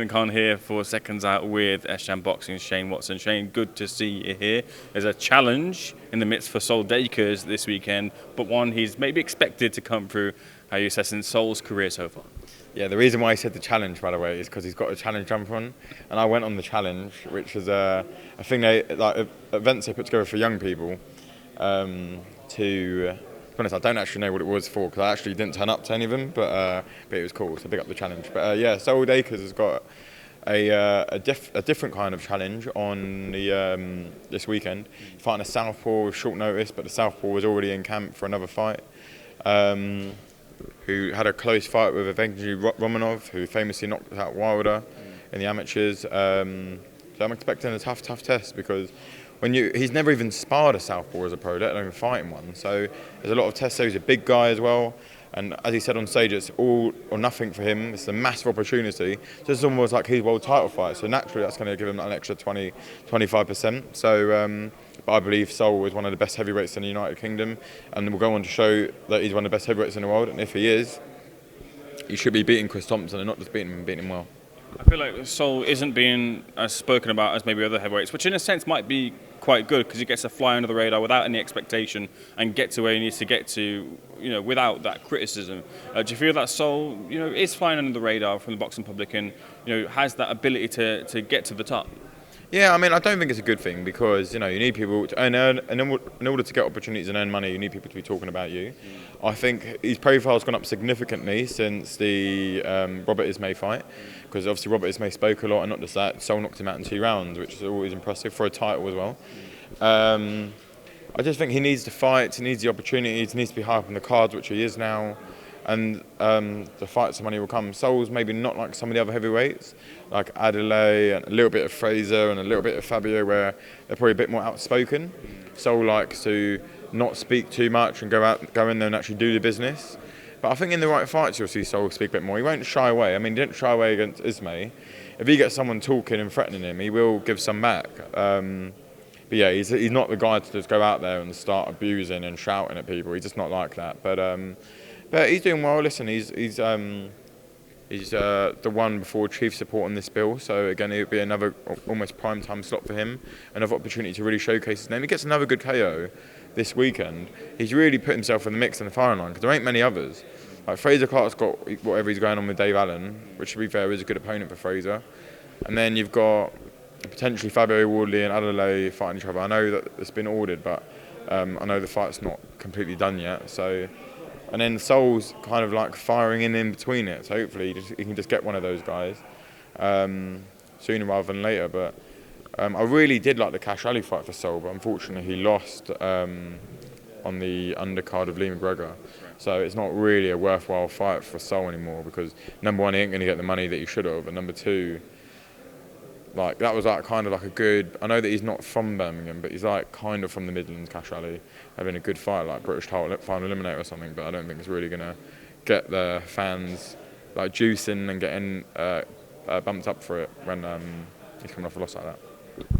Ayman Khan here for Seconds Out with Esham Boxing, Shane Watson. Shane, good to see you here. There's a challenge in the midst for Sol Dacres this weekend, but one he's maybe expected to come through. How are you assessing Sol's career so far? Yeah, the reason why he said the challenge, by the way, is because he's got a challenge jump on, and I went on the challenge, which is a thing events they put together for young people. To be honest, I don't actually know what it was for because I actually didn't turn up to any of them, but it was cool. So big up the challenge. But yeah, Sol Dacres has got a different kind of challenge on the this weekend. He's fighting a southpaw with short notice, but the southpaw was already in camp for another fight. Who had a close fight with avenge who famously knocked out Wilder in the amateurs. So I'm expecting a tough test because he's never even sparred a southpaw as a pro, let alone fighting one. So there's a lot of tests. So he's a big guy as well. And as he said on stage, it's all or nothing for him. It's a massive opportunity. So it's almost like his world title fight. So naturally, that's going to give him an extra 25%. So but I believe Sol is one of the best heavyweights in the United Kingdom, and will go on to show that he's one of the best heavyweights in the world. And if he is, he should be beating Chris Thompson and not just beating him and beating him well. I feel like Sol isn't being as spoken about as maybe other heavyweights, which in a sense might be quite good because he gets to fly under the radar without any expectation and get to where he needs to get to, without that criticism. Do you feel that Sol, is flying under the radar from the boxing public and, has that ability to get to the top? Yeah, I mean, I don't think it's a good thing because, you need people to earn, and in order to get opportunities and earn money, you need people to be talking about you. I think his profile's gone up significantly since the Robert Ismay fight, because obviously Robert Ismay spoke a lot, and not just that, Sol knocked him out in 2 rounds, which is always impressive for a title as well. I just think he needs to fight, he needs the opportunities, he needs to be high up on the cards, which he is now. And the fights, the money will come. Sol's maybe not like some of the other heavyweights, like Zhilei and a little bit of Fraser and a little bit of Fabio, where they're probably a bit more outspoken. Sol likes to not speak too much and go in there and actually do the business. But I think in the right fights you'll see Sol speak a bit more. He won't shy away. I mean, he didn't shy away against Ismay. If he gets someone talking and threatening him, he will give some back. But yeah, he's not the guy to just go out there and start abusing and shouting at people. He's just not like that. But he's doing well. Listen, he's the one before chief support on this bill. So again, it would be another almost prime time slot for him, another opportunity to really showcase his name. He gets another good KO this weekend. He's really put himself in the mix in the firing line because there ain't many others. Like Fraser Clark's got whatever he's going on with Dave Allen, which to be fair is a good opponent for Fraser. And then you've got potentially Fabio Wardley and Adelaide fighting each other. I know that it's been ordered, but I know the fight's not completely done yet. So. And then Sol's kind of like firing in between it. So hopefully he can just get one of those guys sooner rather than later. But I really did like the Cash Ali fight for Sol, but unfortunately he lost on the undercard of Lee McGregor. So it's not really a worthwhile fight for Sol anymore because number one, he ain't going to get the money that he should have, and number two, like that was like kind of like a good. I know that he's not from Birmingham, but he's like kind of from the Midlands. Cash Ali having a good fight, like British title final eliminator or something. But I don't think it's really gonna get the fans like juicing and getting bumped up for it when he's coming off a loss like that.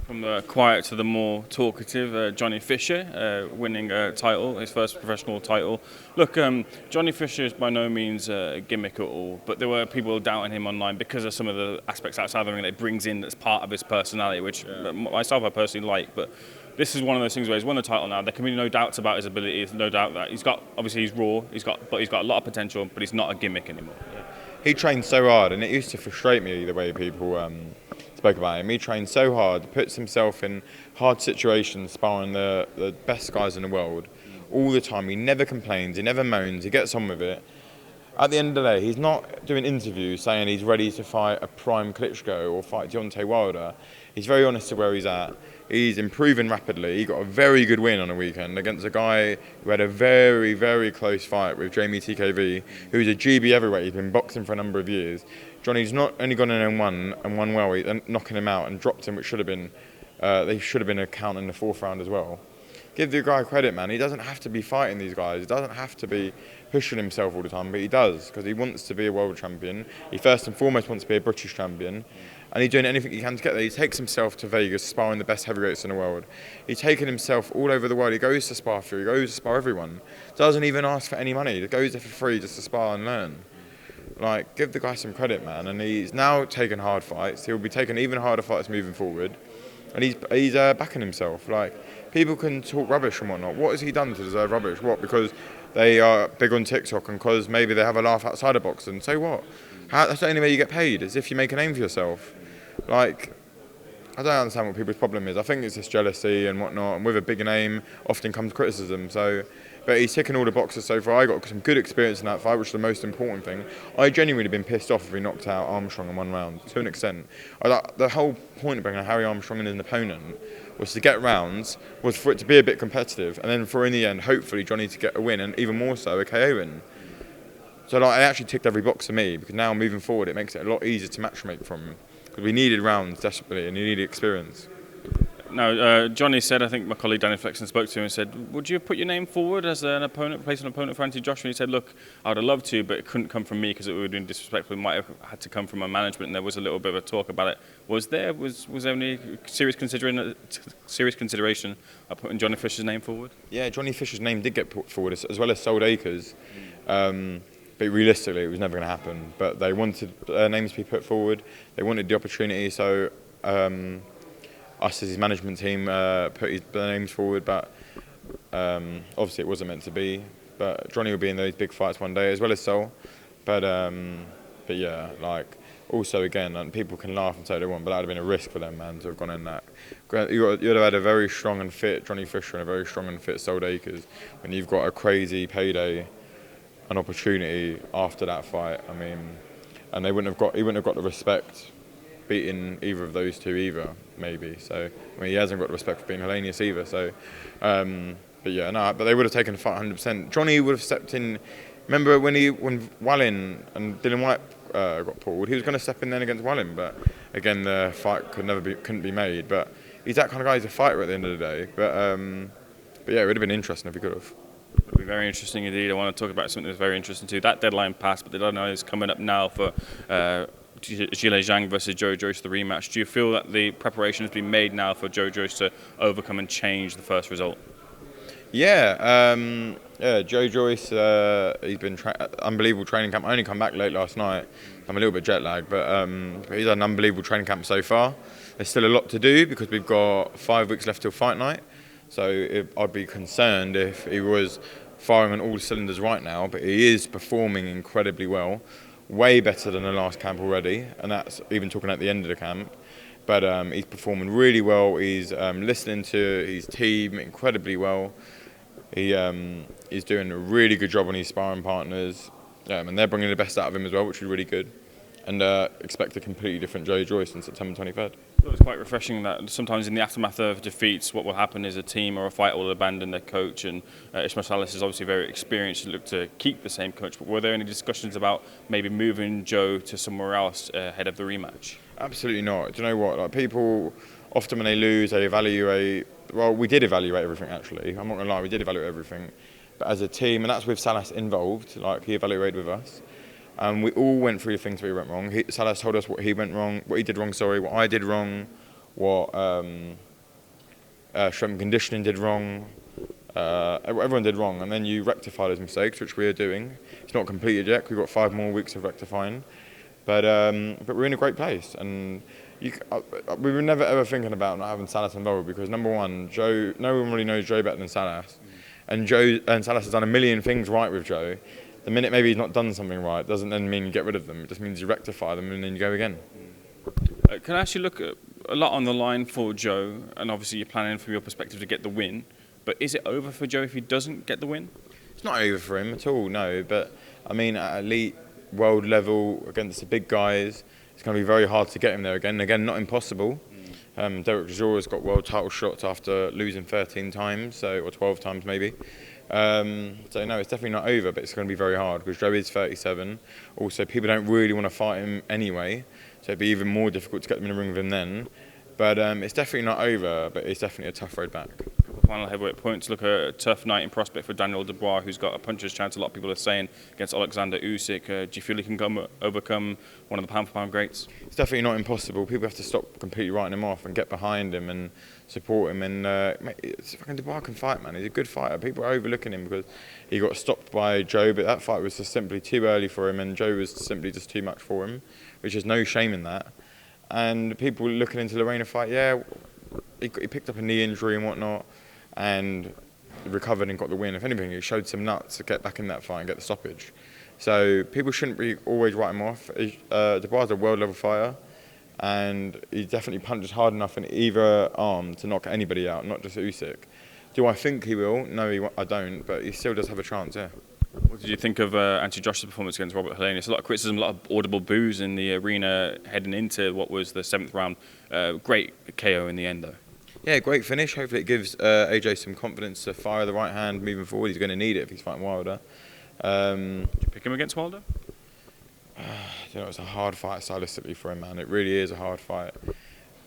From the quiet to the more talkative, Johnny Fisher winning a title, his first professional title. Look, Johnny Fisher is by no means a gimmick at all, but there were people doubting him online because of some of the aspects outside the ring that he brings in that's part of his personality, which myself I personally like. But this is one of those things where he's won the title now. There can be no doubts about his ability. There's no doubt that obviously he's raw. He's got a lot of potential, but he's not a gimmick anymore. He trained so hard, and it used to frustrate me the way people spoke about him. He trained so hard, puts himself in hard situations, sparring the best guys in the world all the time. He never complains, he never moans, he gets on with it. At the end of the day, he's not doing interviews saying he's ready to fight a prime Klitschko or fight Deontay Wilder. He's very honest to where he's at. He's improving rapidly. He got a very good win on the weekend against a guy who had a very, very close fight with Jamie TKV, who's a GB heavyweight. He's been boxing for a number of years. Johnny's not only gone in and won well, knocking him out and dropped him, which should have been, they should have been a count in the 4th round as well. Give the guy credit, man. He doesn't have to be fighting these guys. He doesn't have to be pushing himself all the time, but he does because he wants to be a world champion. He first and foremost wants to be a British champion, and he's doing anything he can to get there. He takes himself to Vegas, sparring the best heavyweights in the world. He's taken himself all over the world. He goes to spar for, he goes to spar everyone. Doesn't even ask for any money. He goes there for free just to spar and learn. Like, give the guy some credit, man. And he's now taking hard fights. He'll be taking even harder fights moving forward. And he's backing himself. Like, people can talk rubbish and whatnot. What has he done to deserve rubbish? What? Because they are big on TikTok and because maybe they have a laugh outside of boxing. So what? That's the only way you get paid, is if you make a name for yourself. Like, I don't understand what people's problem is. I think it's just jealousy and whatnot. And with a big name, often comes criticism. So, but he's ticking all the boxes so far. I got some good experience in that fight, which is the most important thing. I genuinely been pissed off if he knocked out Armstrong in one round, to an extent. The whole point of bringing Harry Armstrong in as an opponent was to get rounds, was for it to be a bit competitive, and then for in the end, hopefully Johnny to get a win, and even more so, a KO win. So like, I actually ticked every box for me, because now moving forward, it makes it a lot easier to matchmake from him. Because we needed rounds desperately, and he needed experience. No, Johnny said, I think my colleague Danny Flexen spoke to him and said, would you have put your name forward as an opponent, replace an opponent for Joshua? And he said, look, I would have loved to, but it couldn't come from me because it would have been disrespectful. It might have had to come from my management, and there was a little bit of a talk about it. Was there any serious consideration of putting Johnny Fisher's name forward? Yeah, Johnny Fisher's name did get put forward, as well as Sol Dacres. But realistically, it was never going to happen. But they wanted names to be put forward. They wanted the opportunity, so us as his management team put his names forward. But obviously, it wasn't meant to be. But Johnny will be in those big fights one day, as well as Sol. But yeah, like, also again, and people can laugh and say they want, but that would have been a risk for them, man, to have gone in that. You'd have had a very strong and fit Johnny Fisher and a very strong and fit Sol Dacres when you've got a crazy payday, an opportunity after that fight. I mean, and he wouldn't have got the respect beating either of those two either, maybe. So I mean, he hasn't got the respect for being Hellenius either. So, but yeah, no, but they would have taken the fight 100%. Johnny would have stepped in. Remember when Wallin and Dylan White got pulled, he was going to step in then against Wallin, but again the fight couldn't be made. But he's that kind of guy. He's a fighter at the end of the day. But yeah, it would have been interesting if he could have. It'll be very interesting indeed. I want to talk about something that's very interesting too. That deadline passed, but the deadline is coming up now for Zhilei Zhang versus Joe Joyce, the rematch. Do you feel that the preparation has been made now for Joe Joyce to overcome and change the first result? Yeah, Joe Joyce, he's been unbelievable training camp. I only come back late last night. I'm a little bit jet lagged, but he's had an unbelievable training camp so far. There's still a lot to do because we've got 5 weeks left till fight night. So I'd be concerned if he was firing on all cylinders right now, but he is performing incredibly well, way better than the last camp already, and that's even talking at the end of the camp. But he's performing really well. He's listening to his team incredibly well. He's doing a really good job on his sparring partners, and they're bringing the best out of him as well, which is really good. And expect a completely different Joe Joyce on September 23rd. It's quite refreshing that sometimes in the aftermath of defeats, what will happen is a team or a fighter will abandon their coach, and Ismail Salas is obviously very experienced and look to keep the same coach. But were there any discussions about maybe moving Joe to somewhere else ahead of the rematch? Absolutely not. Do you know what? Like, people often when they lose, they evaluate. Well, we did evaluate everything actually. I'm not gonna lie, we did evaluate everything. But as a team, and that's with Salas involved. Like, he evaluated with us. We all went through the things that we went wrong. Salas told us what he went wrong, what he did wrong, what I did wrong, what strength and conditioning did wrong, everyone did wrong, and then you rectify those mistakes, which we are doing. It's not completed yet. We've got 5 more weeks of rectifying, but we're in a great place, and we were never ever thinking about not having Salas involved because number one, Joe, no one really knows Joe better than Salas, and Salas has done a million things right with Joe. The minute maybe he's not done something right doesn't then mean you get rid of them. It just means you rectify them and then you go again. Can I actually look at a lot on the line for Joe, and obviously you're planning from your perspective to get the win, but is it over for Joe if he doesn't get the win? It's not over for him at all, no, but I mean at elite world level against the big guys, it's going to be very hard to get him there again. Again, not impossible. Derek Joshua got world title shots after losing 13 times, or 12 times maybe. So no, it's definitely not over, but it's going to be very hard because Joe is 37. Also, people don't really want to fight him anyway, so it'd be even more difficult to get them in the ring with him then. But it's definitely not over, but it's definitely a tough road back. Couple of final heavyweight points. Look, a tough night in prospect for Daniel Dubois, who's got a puncher's chance. A lot of people are saying against Alexander Usyk. Do you feel he can overcome one of the pound-for-pound greats? It's definitely not impossible. People have to stop completely writing him off and get behind him and support him. And fucking Dubois can fight, man. He's a good fighter. People are overlooking him because he got stopped by Joe, but that fight was just simply too early for him, and Joe was simply just too much for him, which is no shame in that. And people looking into the Lorena fight, yeah, he picked up a knee injury and whatnot, and recovered and got the win. If anything, he showed some nuts to get back in that fight and get the stoppage. So people shouldn't be always write him off. Dubois is a world level fighter, and he definitely punches hard enough in either arm to knock anybody out, not just Usyk. Do I think he will? No, I don't, but he still does have a chance, yeah. What did you think of Anthony Joshua's performance against Robert Helenius? A lot of criticism, a lot of audible boos in the arena heading into what was the 7th round. Great KO in the end, though. Yeah, great finish. Hopefully it gives AJ some confidence to fire the right hand moving forward. He's going to need it if he's fighting Wilder. Did you pick him against Wilder? It's a hard fight stylistically for him, man. It really is a hard fight.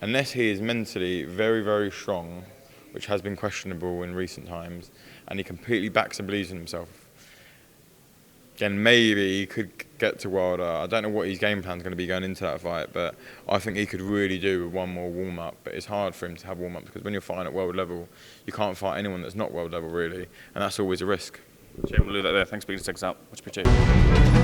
Unless he is mentally very, very strong, which has been questionable in recent times, and he completely backs and believes in himself, then maybe he could get to Wilder. I don't know what his game plan is going to be going into that fight, but I think he could really do with one more warm-up. But it's hard for him to have warm-up because when you're fighting at world level, you can't fight anyone that's not world level, really, and that's always a risk. Jay, we'll leave that there. Thanks for being SecondsOut. Much appreciated.